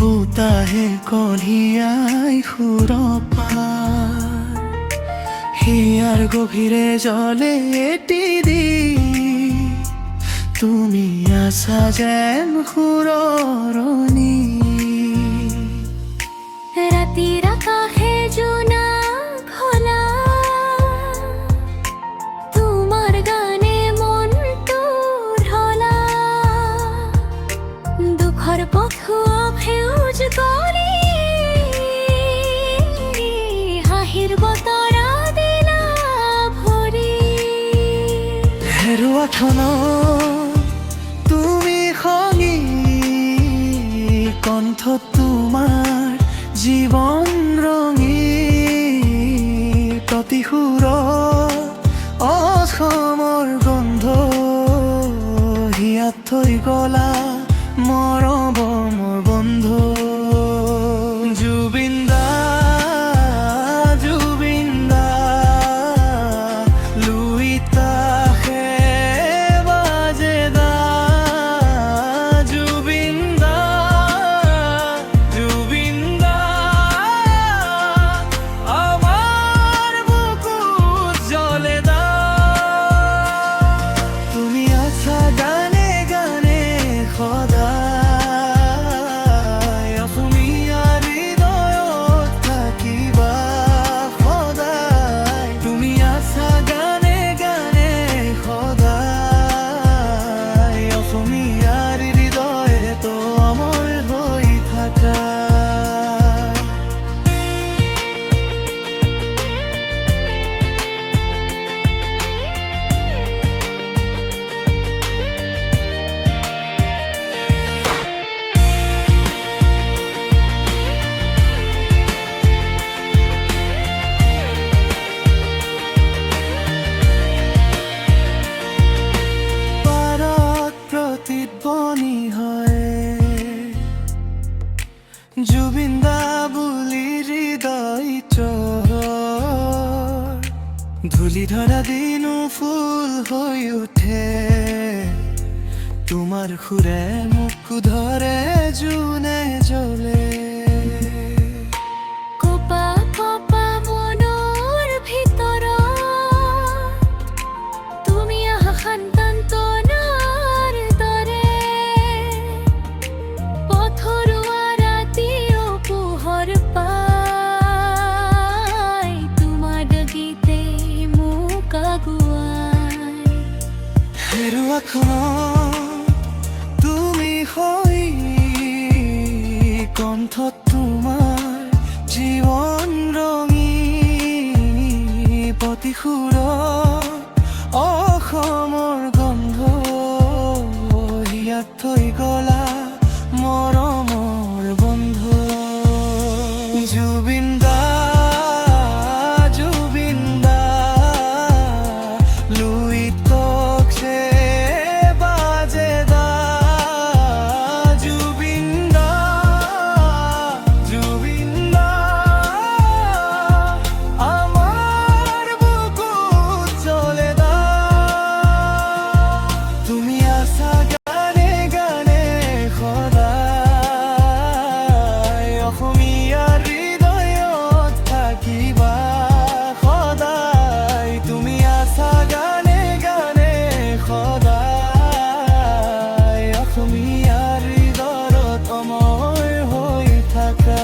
ফুটাহে কঢ়িয়াই সুৰপাৰ হিয়াৰ গভীৰে জলে এটি দি তুমি আছা যেন সুৰৰণী ৰাতিৰ আকাশে জোনাক হলা তোমাৰ গানে মনটো ঢলা দুখৰ পথুৱক সেউজ কৰি হাঁহিৰ বতৰা দিলা ভৰি হেৰুৱাখনত তুমি সঙী কণ্ঠ তোমাৰ জীৱন ৰঙী প্ৰতি সুৰত অসমৰ গন্ধ হিয়াত থৈ গলা মৰমৰ বন্ধু জুবিন দা জুবিন দা লুইতা বাজে দা জুবিন দা জুবিন দা আমার বুকুত জ্বলে দা তুমি আছা গানে গানে সদায় অসমীয়াৰ হৃদয়ত থাকিবা সদায় তুমি আছা গানে গানে সদায় অসমীয়াৰ হৃদয়ত অমৰ হৈ থাকা পাৰত প্ৰতিধ্বনি হয় জুবিন দা বুলি হৃদয়ত ধূলি ধৰা দিনো ফুল হৈ উঠে তোমাৰ সুৰে মোক ধৰে জোনে জ্বলে কোপা কোপা মনৰ ভিতৰত তুমি আহা সন্তানৰ দৰে পথৰুৱা ৰাতিও পোহৰ পাই তোমাৰ গীতে মোক আগুৱাই হেৰুৱাখনত তুমি হৈ কণ্ঠত তোমাৰ জীৱন ৰঙী প্ৰতি সুৰত অসমৰ গন্ধ হিয়াত থৈ গলা মৰমৰ বন্ধু জুবিন দা জুবিন দা লুইতক সে বাজে দা জুবিন দা জুবিন দা আমার বুকুত জ্বলে দা তুমি আছা গানে গানে সদায় অসমীয়াৰ হৃদয়ত থাকিবা সদায় তুমি আছা গানে গানে সদায় অসমীয়াৰ হৃদয়ত অমৰ হৈ থাকা